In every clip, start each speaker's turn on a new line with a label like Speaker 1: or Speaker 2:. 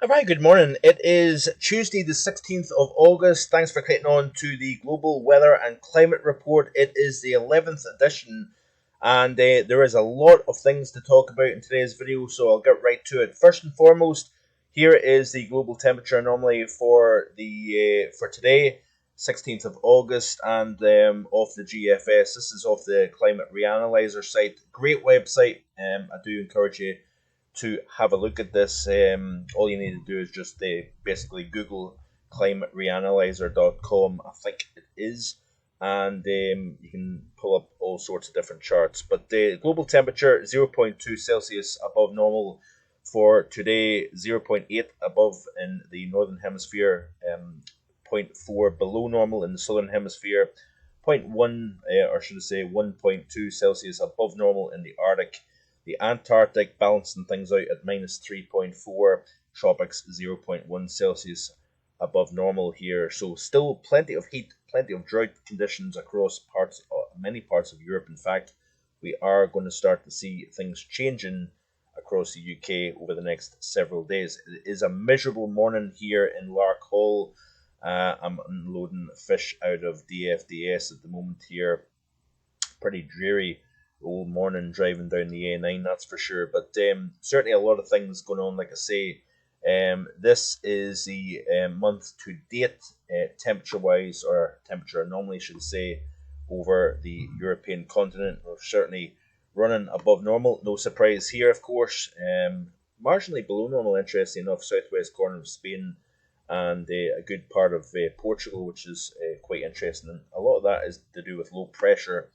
Speaker 1: A very good morning. It is Tuesday, the 16th of August. Thanks for clicking on to the Global Weather and Climate Report. It is the 11th edition, and there is a lot of things to talk about in today's video, so I'll get right to it. First and foremost, here is the global temperature anomaly for today, 16th of August, and off the GFS. This is off the Climate Reanalyzer site. Great website. I do encourage you to have a look at this. All you need to do is just basically Google climatereanalyzer.com, I think it is, and you can pull up all sorts of different charts. But the global temperature 0.2 Celsius above normal for today, 0.8 above in the northern hemisphere, 0.4 below normal in the southern hemisphere, 0.1 or should I say 1.2 Celsius above normal in the Arctic. The Antarctic balancing things out at minus 3.4, tropics 0.1 Celsius above normal here. So still plenty of heat, plenty of drought conditions across many parts of Europe. In fact, we are going to start to see things changing across the UK over the next several days. It is a miserable morning here in Lark Hall. I'm unloading fish out of DFDS at the moment here. Pretty dreary old morning driving down the A9, that's for sure. But certainly a lot of things going on, like I say. This is the month to date temperature-wise, or temperature anomaly, should I say, over the European continent. We're certainly running above normal. No surprise here, of course. Marginally below normal, interesting enough, southwest corner of Spain and a good part of Portugal, which is quite interesting. And a lot of that is to do with low pressure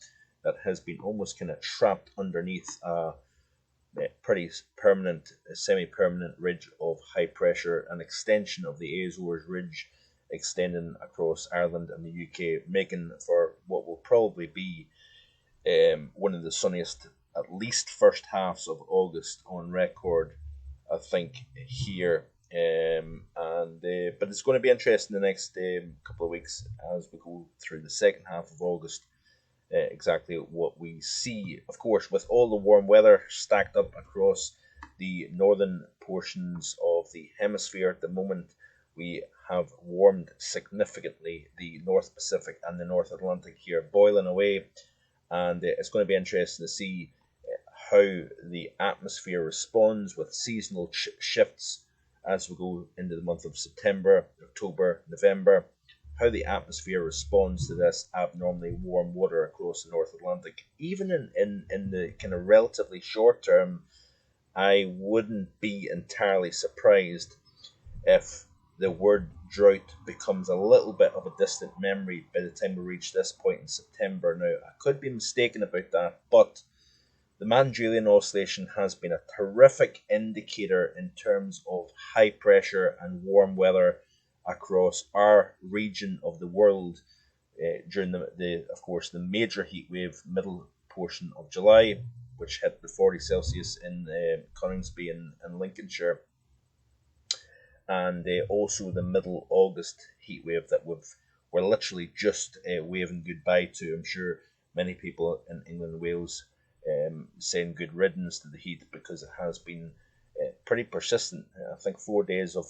Speaker 1: that has been almost kind of trapped underneath a pretty permanent, semi-permanent ridge of high pressure, an extension of the Azores Ridge extending across Ireland and the UK, making for what will probably be one of the sunniest, at least first halves of August on record, I think, here. But it's going to be interesting the next couple of weeks as we go through the second half of August. Exactly what we see, of course, with all the warm weather stacked up across the northern portions of the hemisphere at the moment. We have warmed significantly the North Pacific and the North Atlantic here, boiling away, and it's going to be interesting to see how the atmosphere responds with seasonal shifts as we go into the month of September, October, November. How the atmosphere responds to this abnormally warm water across the North Atlantic. Even in the kind of relatively short term, I wouldn't be entirely surprised if the word drought becomes a little bit of a distant memory by the time we reach this point in September. Now, I could be mistaken about that, but the Madden-Julian oscillation has been a terrific indicator in terms of high pressure and warm weather across our region of the world during of course, the major heat wave middle portion of July, which hit the 40 Celsius in Coningsby and Lincolnshire, and also the middle August heat wave that we're literally just waving goodbye to. I'm sure many people in England and Wales saying good riddance to the heat, because it has been pretty persistent. I think 4 days of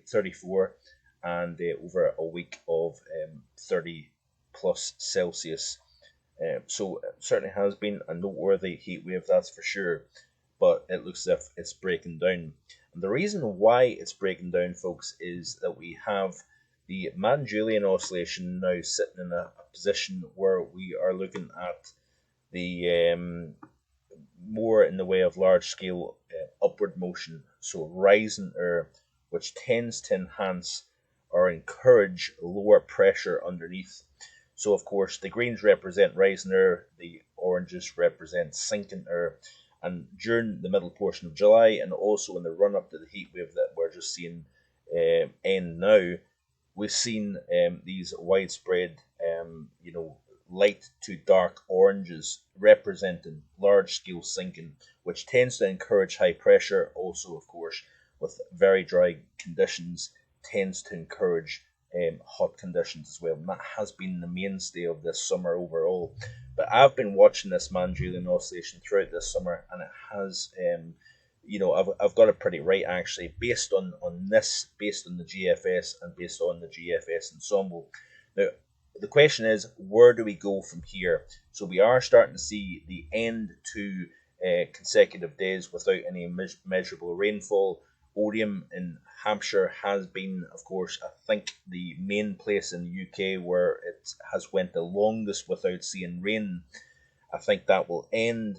Speaker 1: 34 and over a week of 30 plus Celsius. So it certainly has been a noteworthy heat wave, that's for sure, but it looks as if it's breaking down. And the reason why it's breaking down, folks, is that we have the Madden-Julian oscillation now sitting in a position where we are looking at the more in the way of large-scale upward motion, so rising air, which tends to enhance or encourage lower pressure underneath. So, of course, the greens represent rising air, the oranges represent sinking air. And during the middle portion of July, and also in the run-up to the heat wave that we're just seeing end now, we've seen these widespread, light to dark oranges representing large-scale sinking, which tends to encourage high pressure. Also, of course, with very dry conditions, tends to encourage hot conditions as well. And that has been the mainstay of this summer overall. But I've been watching this Madden-Julian oscillation throughout this summer, and it has I've got it pretty right actually, based on based on the GFS and based on the GFS ensemble. Now, the question is, where do we go from here? So we are starting to see the end to consecutive days without any measurable rainfall. Odium in Hampshire has been, of course, I think the main place in the UK where it has went the longest without seeing rain. I think that will end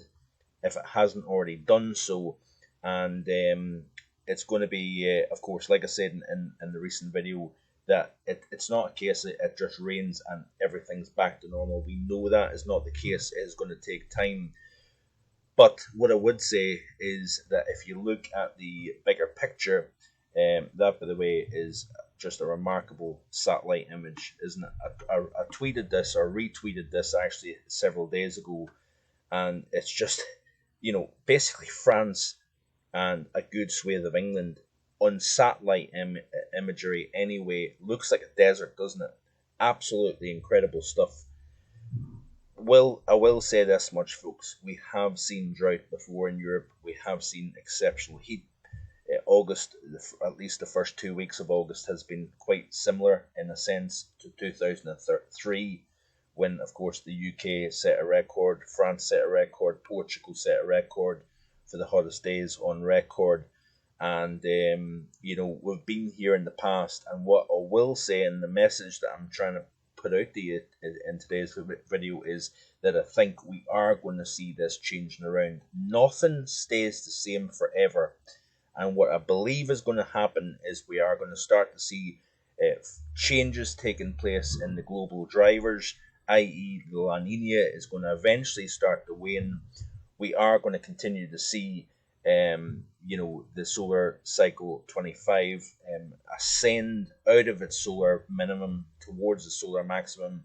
Speaker 1: if it hasn't already done so, and it's going to be, of course, like I said in the recent video, that it's not a case that it just rains and everything's back to normal. We know that is not the case. It is going to take time. But what I would say is that if you look at the bigger picture, that, by the way, is just a remarkable satellite image, isn't it? I tweeted this or retweeted this actually several days ago, and it's just, basically France and a good swathe of England on satellite imagery anyway. Looks like a desert, doesn't it? Absolutely incredible stuff. I will say this much, folks. We have seen drought before in Europe. We have seen exceptional heat. August, at least the first 2 weeks of August, has been quite similar in a sense to 2003, when, of course, the UK set a record, France set a record, Portugal set a record for the hottest days on record. And, we've been here in the past. And what I will say, and the message that I'm trying to put out to you in today's video, is that I think we are going to see this changing around. Nothing stays the same forever. And what I believe is going to happen is we are going to start to see changes taking place in the global drivers, i.e. the La Nina is going to eventually start to wane. We are going to continue to see the solar cycle 25 ascend out of its solar minimum towards the solar maximum,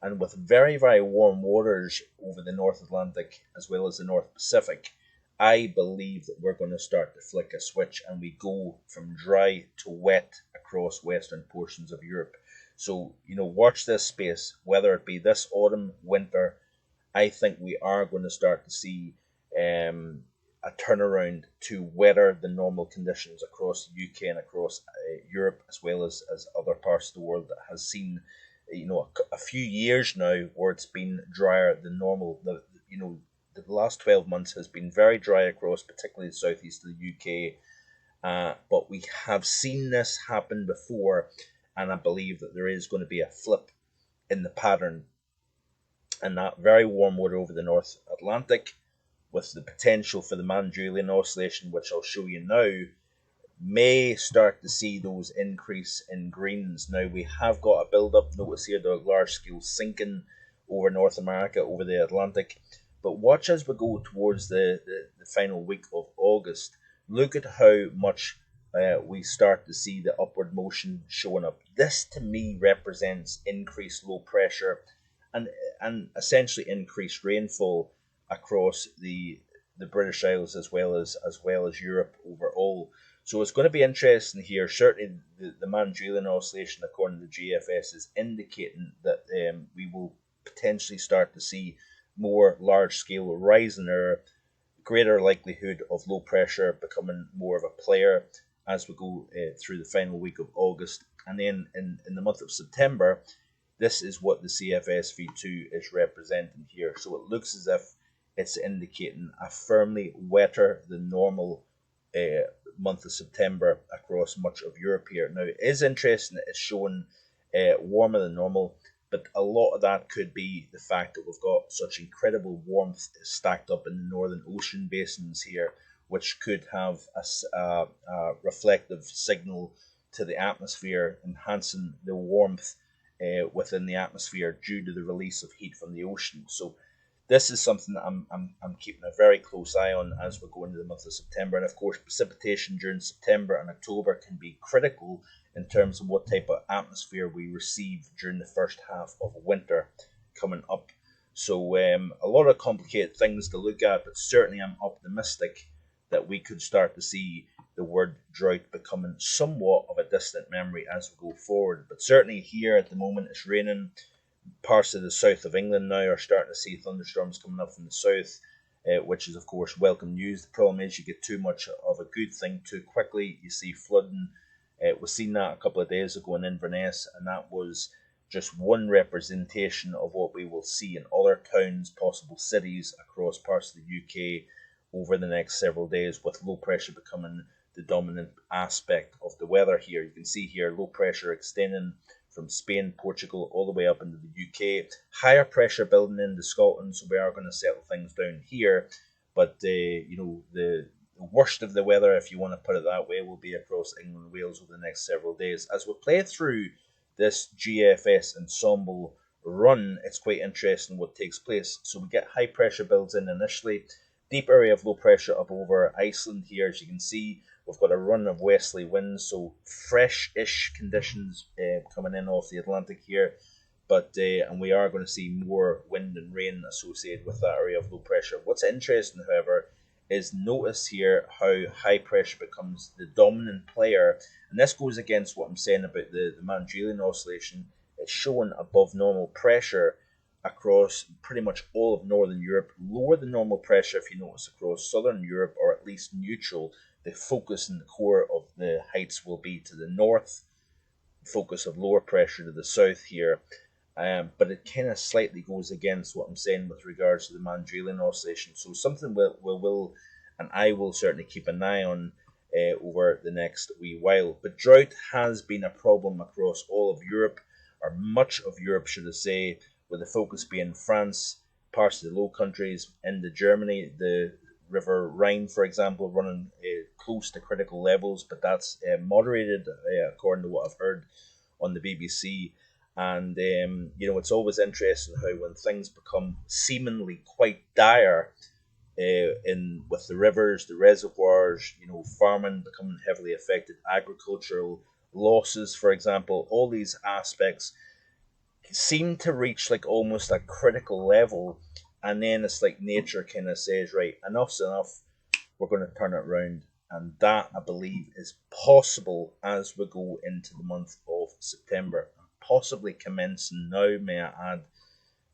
Speaker 1: and with very, very warm waters over the North Atlantic as well as the North Pacific, I believe that we're going to start to flick a switch and we go from dry to wet across western portions of Europe. So, watch this space, whether it be this autumn, winter. I think we are going to start to see a turnaround to weather than normal conditions across the UK and across Europe, as well as other parts of the world that has seen, a few years now where it's been drier than normal. The last 12 months has been very dry across, particularly the southeast of the UK. But we have seen this happen before, and I believe that there is going to be a flip in the pattern. And that very warm water over the North Atlantic, with the potential for the Madden-Julian oscillation, which I'll show you now, may start to see those increase in greens. Now, we have got a build-up, notice here, the large scale sinking over North America, over the Atlantic. But watch as we go towards the final week of August. Look at how much we start to see the upward motion showing up. This, to me, represents increased low pressure and essentially increased rainfall across the British Isles as well as Europe overall. So it's going to be interesting here. Certainly the Madden-Julian oscillation, according to GFS, is indicating that we will potentially start to see more large-scale rising, or greater likelihood of low pressure becoming more of a player as we go through the final week of August. And then in the month of September, this is what the CFS V2 is representing here. So it looks as if it's indicating a firmly wetter than normal month of September across much of Europe here. Now, it is interesting that it's showing warmer than normal, but a lot of that could be the fact that we've got such incredible warmth stacked up in the northern ocean basins here, which could have a reflective signal to the atmosphere, enhancing the warmth within the atmosphere due to the release of heat from the ocean. So this is something that I'm keeping a very close eye on as we go into the month of September. And of course, precipitation during September and October can be critical in terms of what type of atmosphere we receive during the first half of winter coming up. So a lot of complicated things to look at, but certainly I'm optimistic that we could start to see the word drought becoming somewhat of a distant memory as we go forward. But certainly here at the moment it's raining. Parts of the south of England now are starting to see thunderstorms coming up from the south. which is of course welcome news. The problem is you get too much of a good thing too quickly. You see flooding. We've seen that a couple of days ago in Inverness, and that was just one representation of what we will see in other towns, possible cities across parts of the UK over the next several days, with low pressure becoming the dominant aspect of the weather here. You can see here low pressure extending from Spain, Portugal, all the way up into the UK. Higher pressure building into Scotland, so we are going to settle things down here. But the worst of the weather, if you want to put it that way, will be across England and Wales over the next several days. As we play through this GFS ensemble run, it's quite interesting what takes place. So we get high pressure builds in initially, deep area of low pressure up over Iceland here. As you can see, we've got a run of westerly winds, so fresh-ish conditions coming in off the Atlantic here. But and we are going to see more wind and rain associated with that area of low pressure. What's interesting, however, is notice here how high pressure becomes the dominant player, and this goes against what I'm saying about the Madden-Julian oscillation. It's showing above normal pressure across pretty much all of Northern Europe, lower than normal pressure if you notice across Southern Europe, or at least neutral. The focus in the core of the heights will be to the north, focus of lower pressure to the south here. But it kind of slightly goes against what I'm saying with regards to the Madden-Julian oscillation. So something we will and I will certainly keep an eye on over the next wee while. But drought has been a problem across all of Europe, or much of Europe, should I say, with the focus being France, parts of the Low Countries, into Germany, the River Rhine, for example, running close to critical levels, but that's moderated according to what I've heard on the BBC. And it's always interesting how when things become seemingly quite dire with the rivers, the reservoirs, farming becoming heavily affected, agricultural losses, for example, all these aspects seem to reach like almost a critical level, and then it's like nature kind of says, right, enough's enough, we're going to turn it around. And that, I believe, is possible as we go into the month of September. Possibly commencing now, may I add,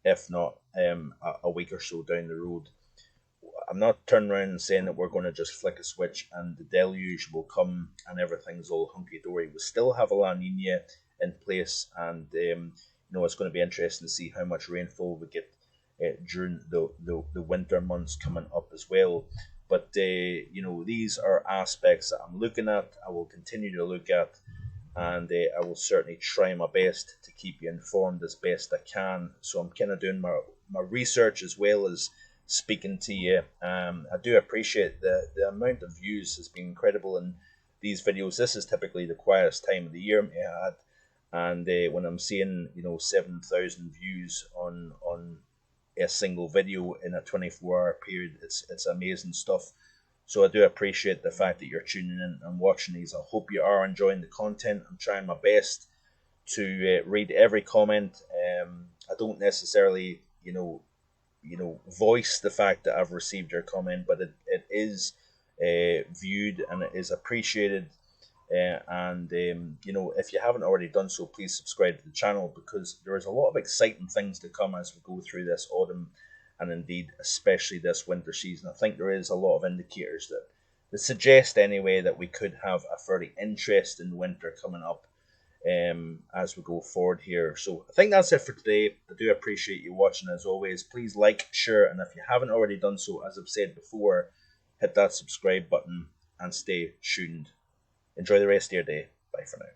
Speaker 1: if not a week or so down the road. I'm not turning around and saying that we're going to just flick a switch and the deluge will come and everything's all hunky-dory. We still have a La Nina in place, and it's going to be interesting to see how much rainfall we get during the winter months coming up as well. But these are aspects that I'm looking at, I will continue to look at, and I will certainly try my best to keep you informed as best I can. So I'm kind of doing my research as well as speaking to you. I do appreciate the amount of views has been incredible in these videos. This is typically the quietest time of the year, may I add, and when I'm seeing 7,000 views on a single video in a 24-hour period, it's amazing stuff. So I do appreciate the fact that you're tuning in and watching these. I hope you are enjoying the content. I'm trying my best to read every comment. I don't necessarily, voice the fact that I've received your comment, but it is viewed and it is appreciated. If you haven't already done so, please subscribe to the channel, because there is a lot of exciting things to come as we go through this autumn, and indeed especially this winter season. I think there is a lot of indicators that suggest anyway that we could have a fairly interesting winter coming up as we go forward here. So I think that's it for today. I do appreciate you watching as always. Please like, share, and if you haven't already done so, as I've said before, hit that subscribe button and stay tuned. Enjoy the rest of your day. Bye for now.